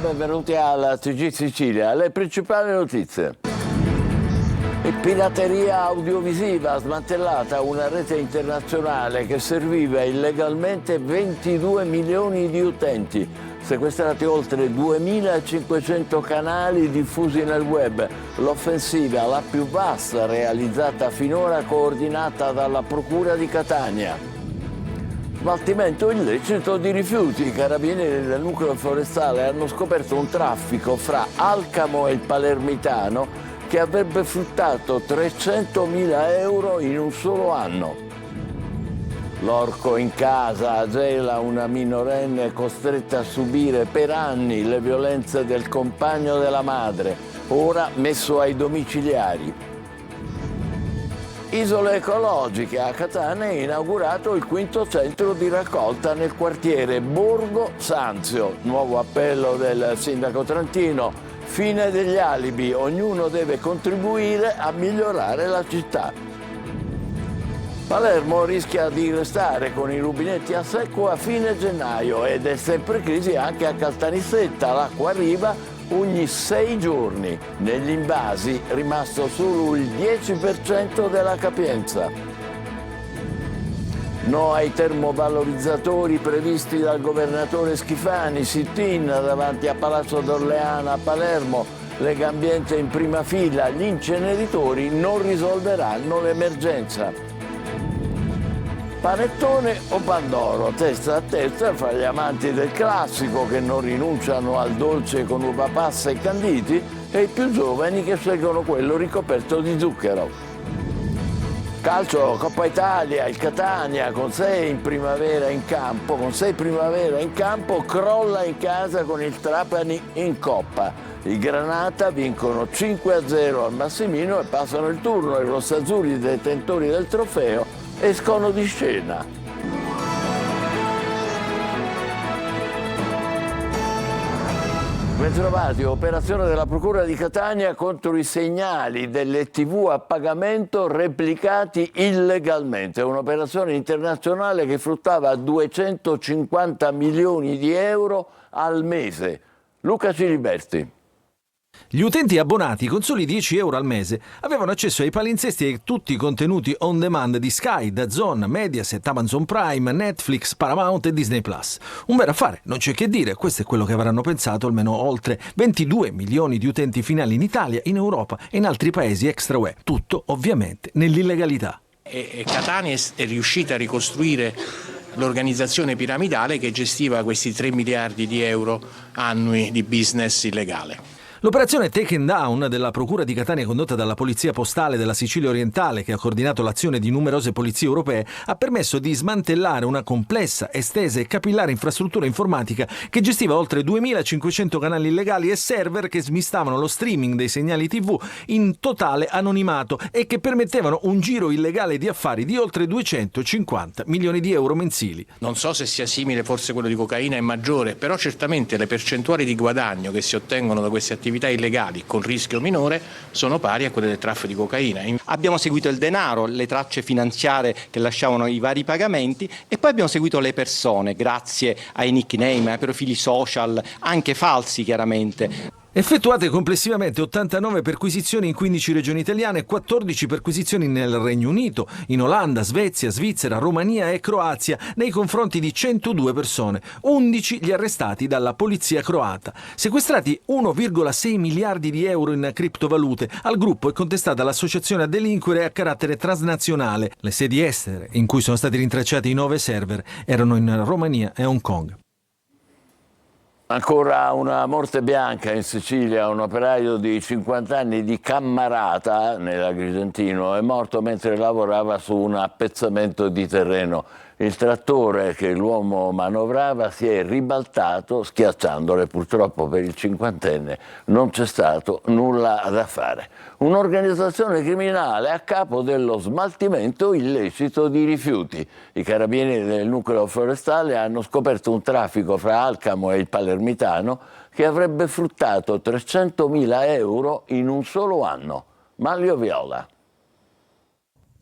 benvenuti alla TG Sicilia. Le principali notizie. Pirateria audiovisiva, smantellata una rete internazionale che serviva illegalmente 22 milioni di utenti. Sequestrati oltre 2500 canali diffusi nel web. L'offensiva, la più vasta realizzata finora, coordinata dalla Procura di Catania. Smaltimento illecito di rifiuti. I carabinieri del nucleo forestale hanno scoperto un traffico fra Alcamo e il Palermitano che avrebbe fruttato 300.000 euro in un solo anno. L'orco in casa, a Gela una minorenne costretta a subire per anni le violenze del compagno della madre, ora messo ai domiciliari. Isole ecologiche, a Catania è inaugurato il 5° centro di raccolta nel quartiere Borgo Sanzio. Nuovo appello del sindaco trentino, fine degli alibi, ognuno deve contribuire a migliorare la città. Palermo rischia di restare con i rubinetti a secco a fine gennaio ed è sempre crisi anche a Caltanissetta, l'acqua arriva ogni 6 giorni. Negli invasi è rimasto solo il 10% della capienza. No ai termovalorizzatori previsti dal governatore Schifani, sit-in davanti a Palazzo d'Orleana a Palermo, Legambiente in prima fila, gli inceneritori non risolveranno l'emergenza. Panettone o Pandoro, testa a testa fra gli amanti del classico che non rinunciano al dolce con uva passa e canditi e i più giovani che scelgono quello ricoperto di zucchero. Calcio, Coppa Italia, il Catania con 6 primavera in campo, crolla in casa con il Trapani in Coppa. I Granata vincono 5-0 al Massimino e passano il turno. I rossazzurri, detentori del trofeo, escono di scena. Bentrovati, operazione della Procura di Catania contro i segnali delle TV a pagamento replicati illegalmente. Un'operazione internazionale che fruttava 250 milioni di euro al mese. Luca Ciliberti. Gli utenti abbonati con soli 10 euro al mese avevano accesso ai palinsesti e tutti i contenuti on demand di Sky, DAZN, Mediaset, Amazon Prime, Netflix, Paramount e Disney+. Un vero affare, non c'è che dire, questo è quello che avranno pensato almeno oltre 22 milioni di utenti finali in Italia, in Europa e in altri paesi extra UE. Tutto ovviamente nell'illegalità. E Catania è riuscita a ricostruire l'organizzazione piramidale che gestiva questi 3 miliardi di euro annui di business illegale. L'operazione Taken Down della Procura di Catania, condotta dalla Polizia Postale della Sicilia Orientale, che ha coordinato l'azione di numerose polizie europee, ha permesso di smantellare una complessa, estesa e capillare infrastruttura informatica che gestiva oltre 2500 canali illegali e server che smistavano lo streaming dei segnali TV in totale anonimato e che permettevano un giro illegale di affari di oltre 250 milioni di euro mensili. Non so se sia simile, forse quello di cocaina è maggiore, però certamente le percentuali di guadagno che si ottengono da queste attività illegali con rischio minore sono pari a quelle del traffico di cocaina. Abbiamo seguito il denaro, le tracce finanziarie che lasciavano i vari pagamenti e poi abbiamo seguito le persone grazie ai nickname, ai profili social, anche falsi chiaramente. Effettuate complessivamente 89 perquisizioni in 15 regioni italiane, 14 perquisizioni nel Regno Unito, in Olanda, Svezia, Svizzera, Romania e Croazia nei confronti di 102 persone, 11 gli arrestati dalla polizia croata. Sequestrati 1,6 miliardi di euro in criptovalute, al gruppo è contestata l'associazione a delinquere a carattere transnazionale. Le sedi estere in cui sono stati rintracciati i 9 server erano in Romania e Hong Kong. Ancora una morte bianca in Sicilia, un operaio di 50 anni di Cammarata, nell'Agrigentino, è morto mentre lavorava su un appezzamento di terreno. Il trattore che l'uomo manovrava si è ribaltato schiacciandole. Purtroppo per il cinquantenne non c'è stato nulla da fare. Un'organizzazione criminale a capo dello smaltimento illecito di rifiuti. I carabinieri del nucleo forestale hanno scoperto un traffico fra Alcamo e il Palermitano che avrebbe fruttato 300.000 euro in un solo anno. Manlio Viola.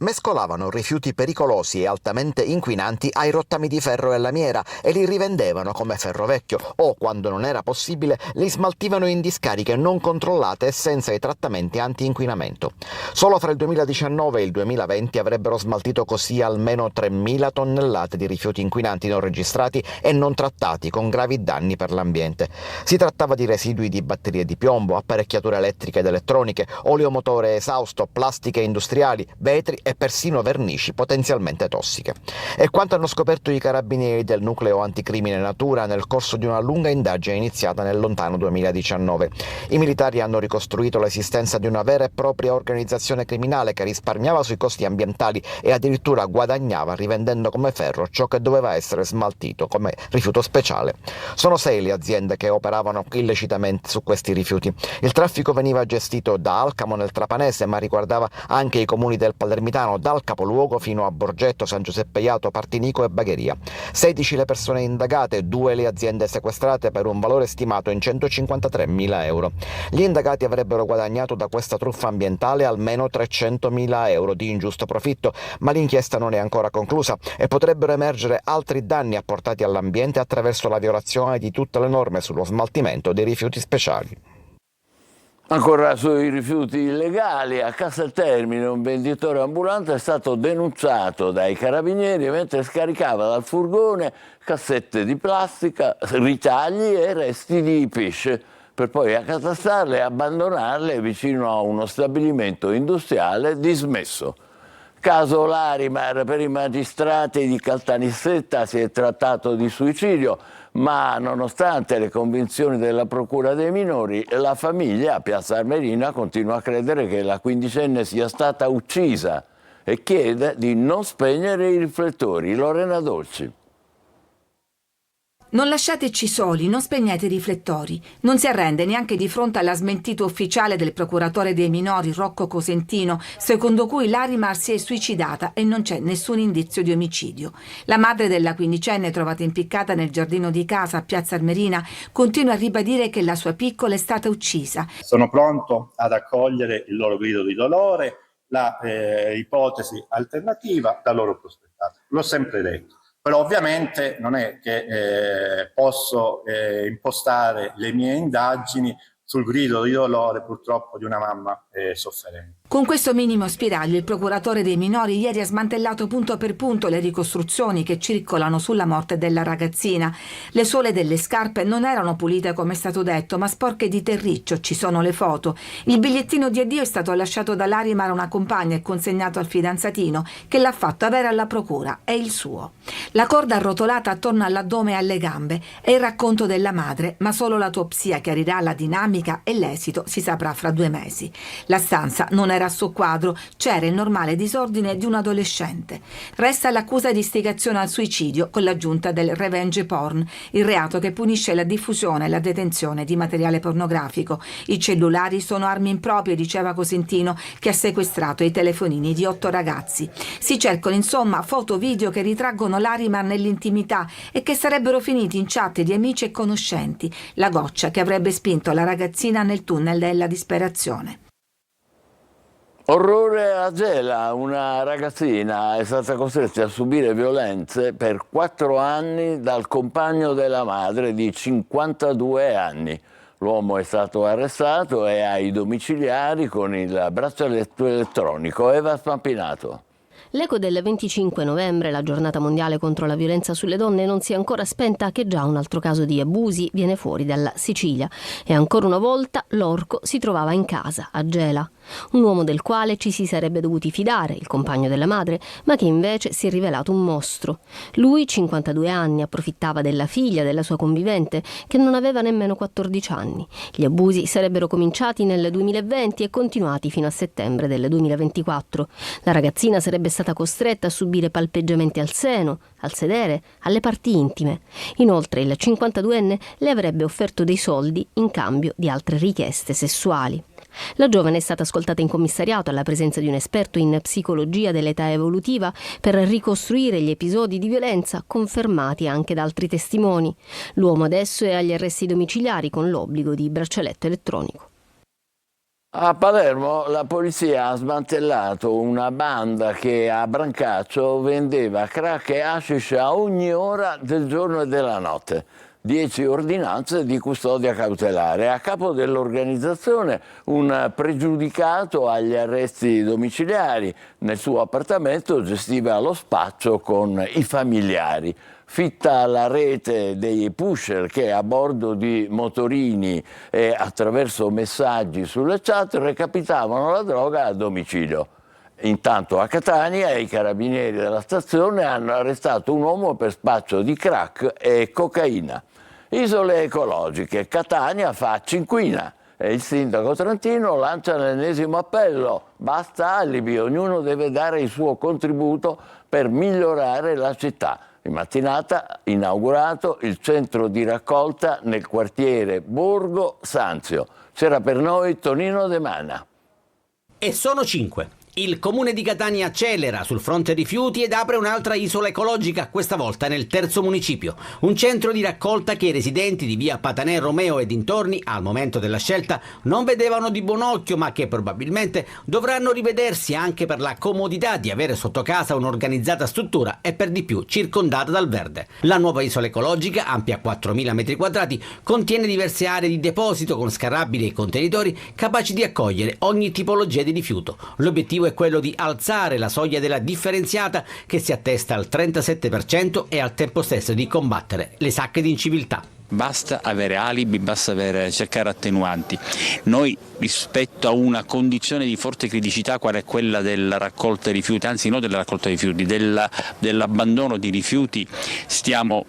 Mescolavano rifiuti pericolosi e altamente inquinanti ai rottami di ferro e lamiera e li rivendevano come ferro vecchio o, quando non era possibile, li smaltivano in discariche non controllate e senza i trattamenti anti-inquinamento. Solo fra il 2019 e il 2020 avrebbero smaltito così almeno 3.000 tonnellate di rifiuti inquinanti non registrati e non trattati, con gravi danni per l'ambiente. Si trattava di residui di batterie di piombo, apparecchiature elettriche ed elettroniche, olio motore esausto, plastiche industriali, vetri e persino vernici potenzialmente tossiche. È quanto hanno scoperto i carabinieri del nucleo anticrimine Natura nel corso di una lunga indagine iniziata nel lontano 2019. I militari hanno ricostruito l'esistenza di una vera e propria organizzazione criminale che risparmiava sui costi ambientali e addirittura guadagnava rivendendo come ferro ciò che doveva essere smaltito come rifiuto speciale. Sono 6 le aziende che operavano illecitamente su questi rifiuti. Il traffico veniva gestito da Alcamo nel Trapanese, ma riguardava anche i comuni del Palermitano, dal capoluogo fino a Borgetto, San Giuseppe Jato, Partinico e Bagheria. 16 le persone indagate, 2 le aziende sequestrate per un valore stimato in 153.000 euro. Gli indagati avrebbero guadagnato da questa truffa ambientale almeno 300.000 euro di ingiusto profitto, ma l'inchiesta non è ancora conclusa e potrebbero emergere altri danni apportati all'ambiente attraverso la violazione di tutte le norme sullo smaltimento dei rifiuti speciali. Ancora sui rifiuti illegali, a Casteltermine un venditore ambulante è stato denunciato dai carabinieri mentre scaricava dal furgone cassette di plastica, ritagli e resti di pesce, per poi accatastarle e abbandonarle vicino a uno stabilimento industriale dismesso. Caso Larimar, per i magistrati di Caltanissetta si è trattato di suicidio, ma nonostante le convinzioni della Procura dei minori, la famiglia a Piazza Armerina continua a credere che la quindicenne sia stata uccisa e chiede di non spegnere i riflettori. Lorena Dolci. Non lasciateci soli, non spegnete i riflettori. Non si arrende neanche di fronte alla smentita ufficiale del procuratore dei minori Rocco Cosentino, secondo cui Larimar si è suicidata e non c'è nessun indizio di omicidio. La madre della quindicenne, trovata impiccata nel giardino di casa a Piazza Armerina, continua a ribadire che la sua piccola è stata uccisa. Sono pronto ad accogliere il loro grido di dolore, la ipotesi alternativa da loro prospettata. L'ho sempre detto. Però ovviamente non è che posso impostare le mie indagini sul grido di dolore purtroppo di una mamma sofferente. Con questo minimo spiraglio il procuratore dei minori ieri ha smantellato punto per punto le ricostruzioni che circolano sulla morte della ragazzina. Le suole delle scarpe non erano pulite come è stato detto, ma sporche di terriccio, ci sono le foto. Il bigliettino di addio è stato lasciato da Larimar a una compagna e consegnato al fidanzatino che l'ha fatto avere alla procura, è il suo. La corda arrotolata attorno all'addome e alle gambe è il racconto della madre, ma solo l'autopsia chiarirà la dinamica e l'esito si saprà fra 2 mesi. La stanza non era a soqquadro, c'era il normale disordine di un adolescente. Resta l'accusa di istigazione al suicidio con l'aggiunta del revenge porn, il reato che punisce la diffusione e la detenzione di materiale pornografico. I cellulari sono armi improprie, diceva Cosentino, che ha sequestrato i telefonini di 8 ragazzi. Si cercano insomma foto video che ritraggono Larimar nell'intimità e che sarebbero finiti in chat di amici e conoscenti, la goccia che avrebbe spinto la ragazzina nel tunnel della disperazione. Orrore a Gela, una ragazzina è stata costretta a subire violenze per 4 anni dal compagno della madre di 52 anni. L'uomo è stato arrestato e ai domiciliari con il braccialetto elettronico. Eva Spampinato. L'eco del 25 novembre, la giornata mondiale contro la violenza sulle donne, non si è ancora spenta che già un altro caso di abusi viene fuori dalla Sicilia. E ancora una volta l'orco si trovava in casa, a Gela. Un uomo del quale ci si sarebbe dovuti fidare, il compagno della madre, ma che invece si è rivelato un mostro. Lui, 52 anni, approfittava della figlia della sua convivente, che non aveva nemmeno 14 anni. Gli abusi sarebbero cominciati nel 2020 e continuati fino a settembre del 2024. La ragazzina sarebbe stata costretta a subire palpeggiamenti al seno, al sedere, alle parti intime. Inoltre il 52enne le avrebbe offerto dei soldi in cambio di altre richieste sessuali. La giovane è stata ascoltata in commissariato alla presenza di un esperto in psicologia dell'età evolutiva per ricostruire gli episodi di violenza confermati anche da altri testimoni. L'uomo adesso è agli arresti domiciliari con l'obbligo di braccialetto elettronico. A Palermo la polizia ha smantellato una banda che a Brancaccio vendeva crack e hashish a ogni ora del giorno e della notte. 10 ordinanze di custodia cautelare. A capo dell'organizzazione un pregiudicato agli arresti domiciliari. Nel suo appartamento gestiva lo spaccio con i familiari. Fitta la rete dei pusher che a bordo di motorini e attraverso messaggi sulle chat recapitavano la droga a domicilio. Intanto a Catania i carabinieri della stazione hanno arrestato un uomo per spaccio di crack e cocaina. Isole ecologiche, Catania fa cinquina e il sindaco trentino lancia l'ennesimo appello. Basta alibi, ognuno deve dare il suo contributo per migliorare la città. In mattinata inaugurato il centro di raccolta nel quartiere Borgo Sanzio. C'era per noi Tonino De Mana. E sono 5. Il comune di Catania accelera sul fronte rifiuti ed apre un'altra isola ecologica, questa volta nel terzo municipio. Un centro di raccolta che i residenti di via Patanè Romeo e dintorni, al momento della scelta, non vedevano di buon occhio, ma che probabilmente dovranno rivedersi anche per la comodità di avere sotto casa un'organizzata struttura e per di più circondata dal verde. La nuova isola ecologica, ampia 4.000 metri quadrati, contiene diverse aree di deposito con scarrabili e contenitori capaci di accogliere ogni tipologia di rifiuto. L'obiettivo è quello di alzare la soglia della differenziata che si attesta al 37% e al tempo stesso di combattere le sacche di inciviltà. Basta avere alibi, basta cercare attenuanti. Noi rispetto a una condizione di forte criticità quale è quella della raccolta dei rifiuti, anzi non della raccolta dei rifiuti, dell'abbandono di rifiuti, stiamo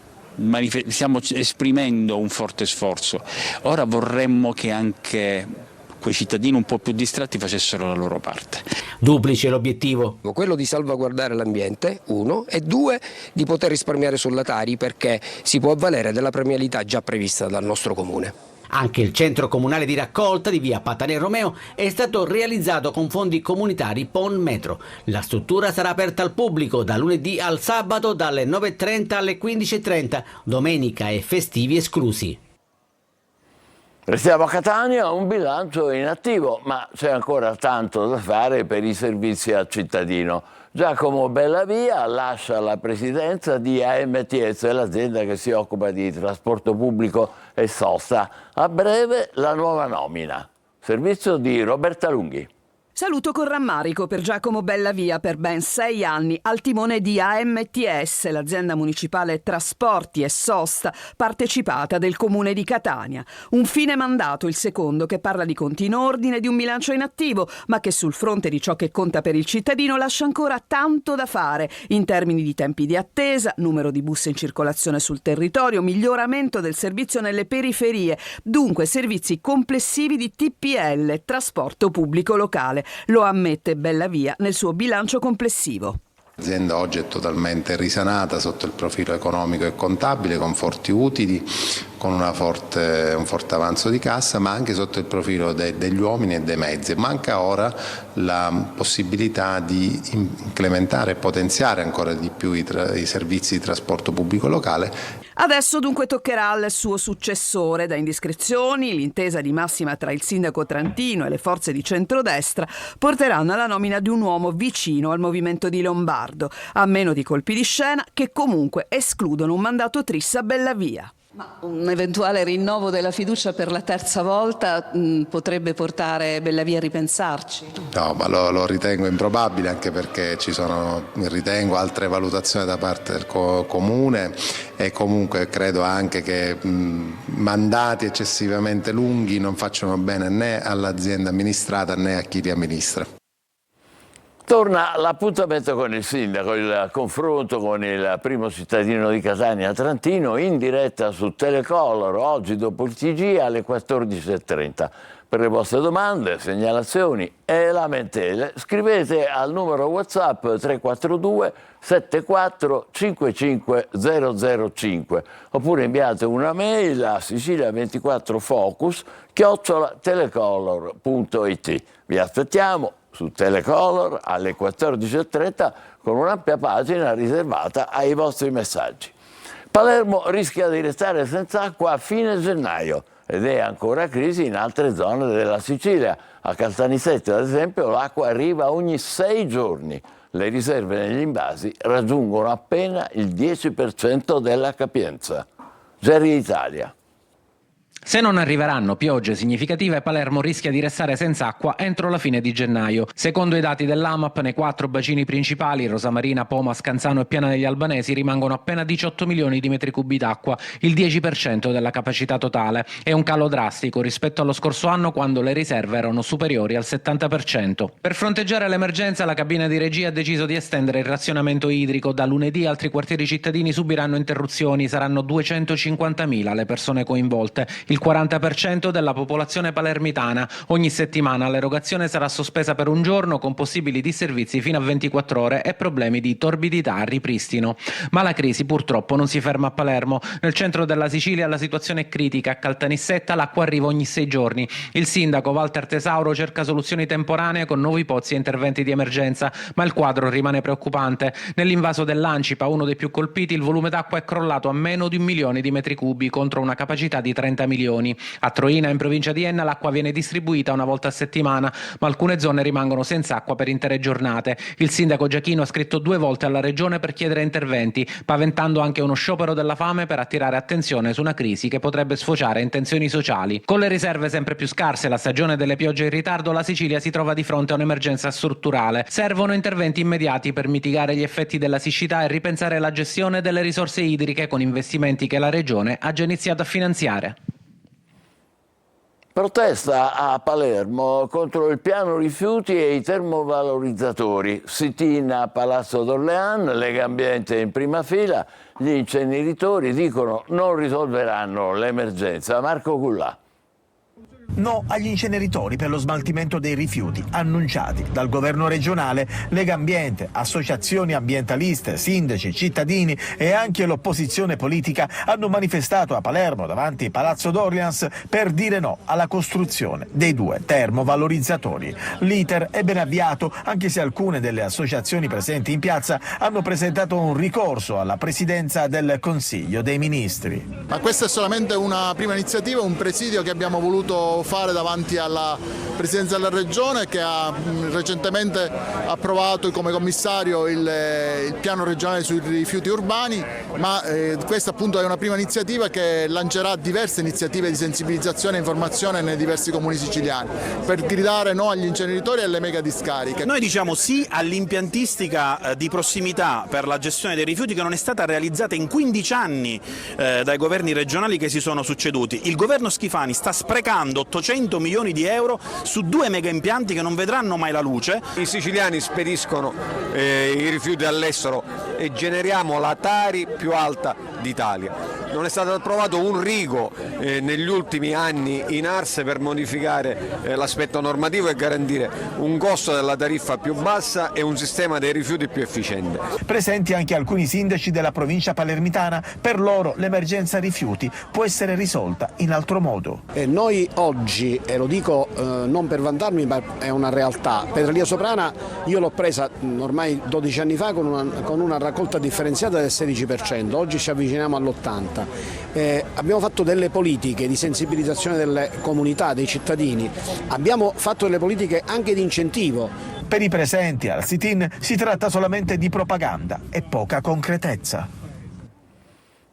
esprimendo un forte sforzo. Ora vorremmo che anche quei cittadini un po' più distratti facessero la loro parte. Duplice l'obiettivo. Quello di salvaguardare l'ambiente, 1, e 2, di poter risparmiare sulla Tari perché si può avvalere della premialità già prevista dal nostro comune. Anche il centro comunale di raccolta di via Patanè Romeo è stato realizzato con fondi comunitari PON Metro. La struttura sarà aperta al pubblico da lunedì al sabato dalle 9.30 alle 15.30, domenica e festivi esclusi. Restiamo a Catania, un bilancio in attivo, ma c'è ancora tanto da fare per i servizi al cittadino. Giacomo Bellavia lascia la presidenza di AMTS, l'azienda che si occupa di trasporto pubblico e sosta. A breve la nuova nomina. Servizio di Roberta Lunghi. Saluto con rammarico per Giacomo Bellavia per ben 6 anni al timone di AMTS, l'azienda municipale trasporti e sosta partecipata del comune di Catania. Un fine mandato, il secondo, che parla di conti in ordine, di un bilancio in attivo, ma che sul fronte di ciò che conta per il cittadino lascia ancora tanto da fare in termini di tempi di attesa, numero di bus in circolazione sul territorio, miglioramento del servizio nelle periferie, dunque servizi complessivi di TPL, trasporto pubblico locale. Lo ammette Bellavia nel suo bilancio complessivo. L'azienda oggi è totalmente risanata sotto il profilo economico e contabile, con forti utili, con un forte avanzo di cassa, ma anche sotto il profilo degli uomini e dei mezzi. Manca ora la possibilità di incrementare e potenziare ancora di più i servizi di trasporto pubblico locale. Adesso dunque toccherà al suo successore. Da indiscrezioni, l'intesa di massima tra il sindaco trentino e le forze di centrodestra porteranno alla nomina di un uomo vicino al movimento di Lombardo, a meno di colpi di scena che comunque escludono un mandato tris a Bellavia. Ma un eventuale rinnovo della fiducia per la terza volta potrebbe portare Bellavia a ripensarci? No, ma lo ritengo improbabile, anche perché ci sono, ritengo, altre valutazioni da parte del comune, e comunque credo anche che mandati eccessivamente lunghi non facciano bene né all'azienda amministrata né a chi li amministra. Torna l'appuntamento con il sindaco, il confronto con il primo cittadino di Catania Trentino in diretta su Telecolor, oggi dopo il TG alle 14.30. Per le vostre domande, segnalazioni e lamentele scrivete al numero WhatsApp 342 74 55 005 oppure inviate una mail a sicilia24focus@telecolor.it. Vi aspettiamo su Telecolor alle 14.30 con un'ampia pagina riservata ai vostri messaggi. Palermo rischia di restare senza acqua a fine gennaio. ed è ancora crisi in altre zone della Sicilia. A Caltanissetta, ad esempio, l'acqua arriva ogni 6 giorni. Le riserve negli invasi raggiungono appena il 10% della capienza. Gerry Italia. Se non arriveranno piogge significative, Palermo rischia di restare senza acqua entro la fine di gennaio. Secondo i dati dell'AMAP, nei 4 bacini principali, Rosamarina, Poma, Scanzano e Piana degli Albanesi, rimangono appena 18 milioni di metri cubi d'acqua, il 10% della capacità totale. È un calo drastico rispetto allo scorso anno, quando le riserve erano superiori al 70%. Per fronteggiare l'emergenza, la cabina di regia ha deciso di estendere il razionamento idrico. Da lunedì altri quartieri cittadini subiranno interruzioni, saranno 250.000 le persone coinvolte, il 40% della popolazione palermitana. Ogni settimana l'erogazione sarà sospesa per un giorno, con possibili disservizi fino a 24 ore e problemi di torbidità al ripristino. Ma la crisi purtroppo non si ferma a Palermo. Nel centro della Sicilia la situazione è critica. A Caltanissetta l'acqua arriva ogni 6 giorni. Il sindaco Walter Tesauro cerca soluzioni temporanee con nuovi pozzi e interventi di emergenza, ma il quadro rimane preoccupante. Nell'invaso dell'Ancipa, uno dei più colpiti, il volume d'acqua è crollato a meno di 1 milione di metri cubi contro una capacità di 30 milioni. A Troina, in provincia di Enna, l'acqua viene distribuita una volta a settimana, ma alcune zone rimangono senza acqua per intere giornate. Il sindaco Giachino ha scritto 2 volte alla regione per chiedere interventi, paventando anche uno sciopero della fame per attirare attenzione su una crisi che potrebbe sfociare in tensioni sociali. Con le riserve sempre più scarse e la stagione delle piogge in ritardo, la Sicilia si trova di fronte a un'emergenza strutturale. Servono interventi immediati per mitigare gli effetti della siccità e ripensare la gestione delle risorse idriche, con investimenti che la regione ha già iniziato a finanziare. Protesta a Palermo contro il piano rifiuti e i termovalorizzatori. Sit-in a Palazzo d'Orléans, Legambiente in prima fila. Gli inceneritori dicono non risolveranno l'emergenza. Marco Cullà. No agli inceneritori per lo smaltimento dei rifiuti annunciati dal governo regionale. Legambiente, associazioni ambientaliste, sindaci, cittadini e anche l'opposizione politica hanno manifestato a Palermo davanti a Palazzo d'Orléans per dire no alla costruzione dei 2 termovalorizzatori. L'iter è ben avviato, anche se alcune delle associazioni presenti in piazza hanno presentato un ricorso alla presidenza del Consiglio dei Ministri. Ma questa è solamente una prima iniziativa, un presidio che abbiamo voluto fare davanti alla Presidenza della Regione, che ha recentemente approvato come commissario il piano regionale sui rifiuti urbani, ma questa appunto è una prima iniziativa che lancerà diverse iniziative di sensibilizzazione e informazione nei diversi comuni siciliani per gridare no agli inceneritori e alle mega discariche. Noi diciamo sì all'impiantistica di prossimità per la gestione dei rifiuti che non è stata realizzata in 15 anni dai governi regionali che si sono succeduti. Il governo Schifani sta sprecando 800 milioni di euro su 2 mega impianti che non vedranno mai la luce. I siciliani spediscono i rifiuti all'estero e generiamo la Tari più alta d'Italia. Non è stato approvato un rigo negli ultimi anni in Arse per modificare l'aspetto normativo e garantire un costo della tariffa più bassa e un sistema dei rifiuti più efficiente. Presenti anche alcuni sindaci della provincia palermitana. Per loro l'emergenza rifiuti può essere risolta in altro modo. Noi oggi, e lo dico non per vantarmi ma è una realtà, Pedrelia Soprana io l'ho presa ormai 12 anni fa con una raccolta differenziata del 16%, oggi ci avviciniamo all'80%. Abbiamo fatto delle politiche di sensibilizzazione delle comunità, dei cittadini, abbiamo fatto delle politiche anche di incentivo. Per i presenti al sit-in si tratta solamente di propaganda e poca concretezza.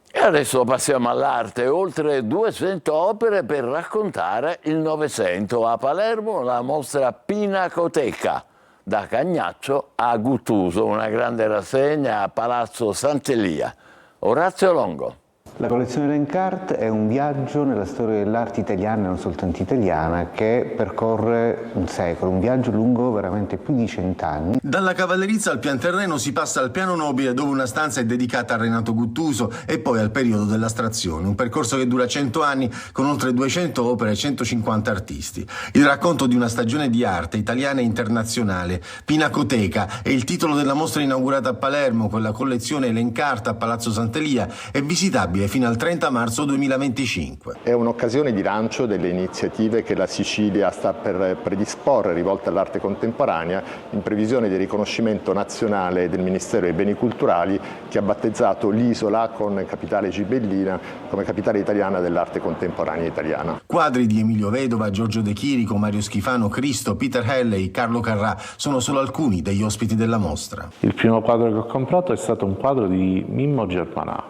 E adesso passiamo all'arte. Oltre 200 opere per raccontare il Novecento. A Palermo la mostra Pinacoteca, da Cagnaccio a Guttuso, una grande rassegna a Palazzo Sant'Elia. Orazio Longo. La collezione Lencart è un viaggio nella storia dell'arte italiana e non soltanto italiana, che percorre un secolo, un viaggio lungo veramente più di 100 anni. Dalla cavallerizza al pian terreno si passa al piano nobile, dove una stanza è dedicata a Renato Guttuso, e poi al periodo dell'astrazione, un percorso che dura 100 anni con oltre 200 opere e 150 artisti. Il racconto di una stagione di arte italiana e internazionale. Pinacoteca è il titolo della mostra inaugurata a Palermo con la collezione Lencart a Palazzo Sant'Elia, è visitabile disponibile fino al 30 marzo 2025. È un'occasione di lancio delle iniziative che la Sicilia sta per predisporre rivolte all'arte contemporanea in previsione del riconoscimento nazionale del Ministero dei Beni Culturali, che ha battezzato l'isola con capitale gibellina come capitale italiana dell'arte contemporanea italiana. Quadri di Emilio Vedova, Giorgio De Chirico, Mario Schifano, Cristo, Peter Helley, Carlo Carrà sono solo alcuni degli ospiti della mostra. Il primo quadro che ho comprato è stato un quadro di Mimmo Germanà,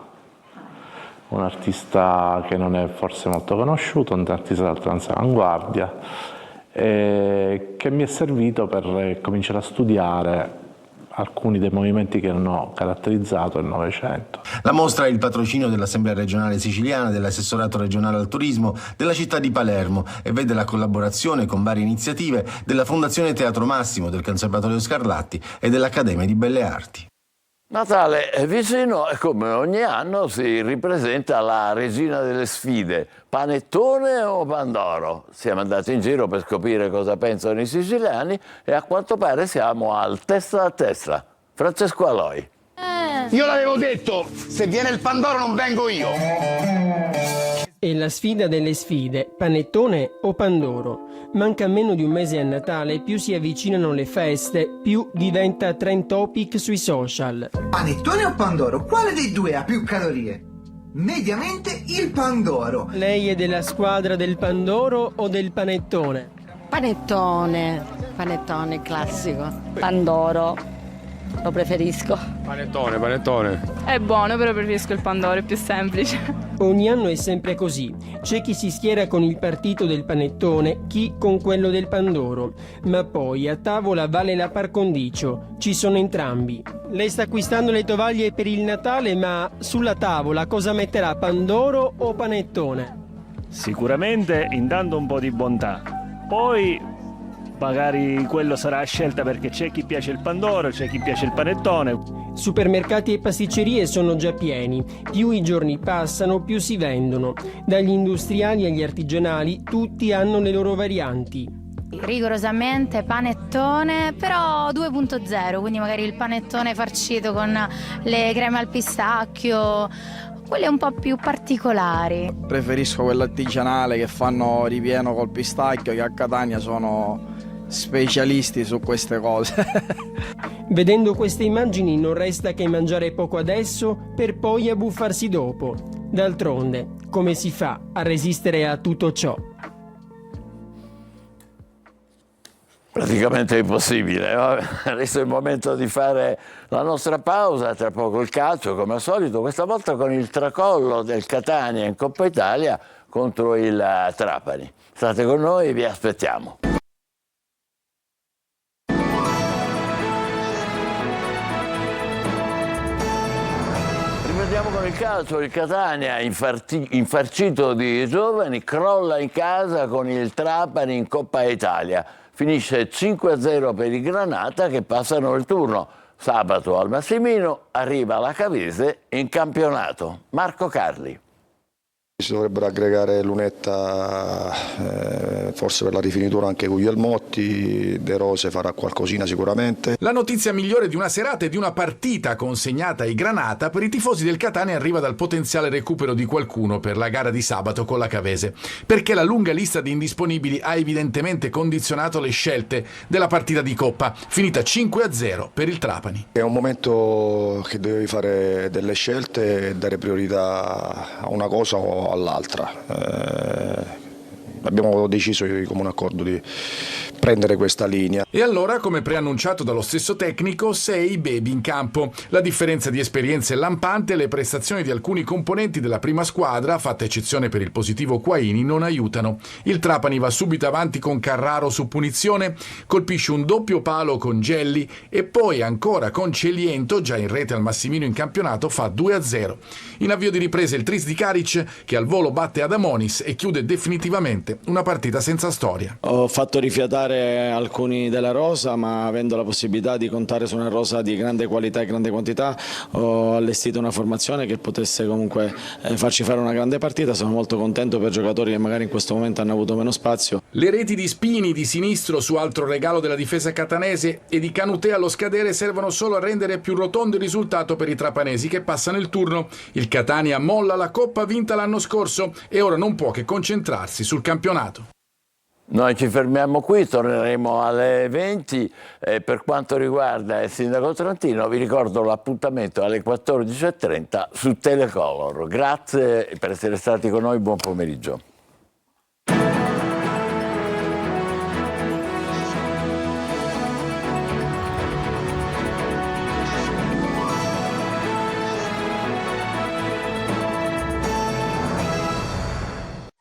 un artista che non è forse molto conosciuto, un artista d'oltranza avanguardia, che mi è servito per cominciare a studiare alcuni dei movimenti che hanno caratterizzato il Novecento. La mostra è il patrocinio dell'Assemblea regionale siciliana, dell'assessorato regionale al turismo, della città di Palermo e vede la collaborazione con varie iniziative della Fondazione Teatro Massimo, del Conservatorio Scarlatti e dell'Accademia di Belle Arti. Natale è vicino e come ogni anno si ripresenta la regina delle sfide, panettone o pandoro? Siamo andati in giro per scoprire cosa pensano i siciliani e a quanto pare siamo al testa a testa. Francesco Aloi. Io l'avevo detto, se viene il pandoro non vengo io. È la sfida delle sfide, panettone o pandoro. Manca meno di un mese a Natale, più si avvicinano le feste, più diventa trend topic sui social. Panettone o pandoro? Quale dei due ha più calorie? Mediamente il pandoro. Lei è della squadra del pandoro o del panettone? Panettone classico. Pandoro. Lo preferisco. Panettone. È buono, però preferisco il pandoro, è più semplice. Ogni anno è sempre così. C'è chi si schiera con il partito del panettone, chi con quello del pandoro. Ma poi a tavola vale la par condicio. Ci sono entrambi. Lei sta acquistando le tovaglie per il Natale, ma sulla tavola cosa metterà, pandoro o panettone? Sicuramente intanto un po' di bontà. Poi magari quello sarà a scelta perché c'è chi piace il pandoro, c'è chi piace il panettone. Supermercati e pasticcerie sono già pieni. Più i giorni passano, più si vendono. Dagli industriali agli artigianali, tutti hanno le loro varianti. Rigorosamente panettone, però 2.0, quindi magari il panettone farcito con le creme al pistacchio, quelle un po' più particolari. Preferisco quello artigianale che fanno ripieno col pistacchio, che a Catania sono specialisti su queste cose. Vedendo queste immagini non resta che mangiare poco adesso per poi abbuffarsi dopo. D'altronde, come si fa a resistere a tutto ciò? Praticamente impossibile. Adesso è il momento di fare la nostra pausa, tra poco il calcio come al solito, questa volta con il tracollo del Catania in Coppa Italia contro il Trapani. State con noi, vi aspettiamo. Andiamo con il calcio, il Catania infarcito di giovani crolla in casa con il Trapani in Coppa Italia. Finisce 5-0 per i Granata che passano il turno. Sabato al Massimino arriva la Cavese in campionato. Marco Carli. Si dovrebbero aggregare Lunetta, forse per la rifinitura anche Guglielmotti, De Rose farà qualcosina sicuramente. La notizia migliore di una serata e di una partita consegnata ai Granata per i tifosi del Catania arriva dal potenziale recupero di qualcuno per la gara di sabato con la Cavese, perché la lunga lista di indisponibili ha evidentemente condizionato le scelte della partita di Coppa, finita 5-0 per il Trapani. È un momento che devi fare delle scelte e dare priorità a una cosa o all'altra. Abbiamo deciso di comune accordo di prendere questa linea. E allora, come preannunciato dallo stesso tecnico, 6 baby in campo. La differenza di esperienza è lampante e le prestazioni di alcuni componenti della prima squadra, fatta eccezione per il positivo Quaini, non aiutano. Il Trapani va subito avanti con Carraro su punizione, colpisce un doppio palo con Gelli e poi ancora con Celiento, già in rete al Massimino in campionato, fa 2-0. In avvio di ripresa il tris di Karic che al volo batte Adamonis e chiude definitivamente Catanese, una partita senza storia. Ho fatto rifiatare alcuni della rosa, ma avendo la possibilità di contare su una rosa di grande qualità e grande quantità, ho allestito una formazione che potesse comunque farci fare una grande partita. Sono molto contento per giocatori che magari in questo momento hanno avuto meno spazio. Le reti di Spini di sinistro su altro regalo della difesa catanese e di Canutè allo scadere servono solo a rendere più rotondo il risultato per i trapanesi che passano il turno. Il Catania molla la coppa vinta l'anno scorso e ora non può che concentrarsi sul campionato. Noi ci fermiamo qui, torneremo alle 20. Per quanto riguarda il sindaco Trantino vi ricordo l'appuntamento alle 14:30 su Telecolor. Grazie per essere stati con noi, buon pomeriggio.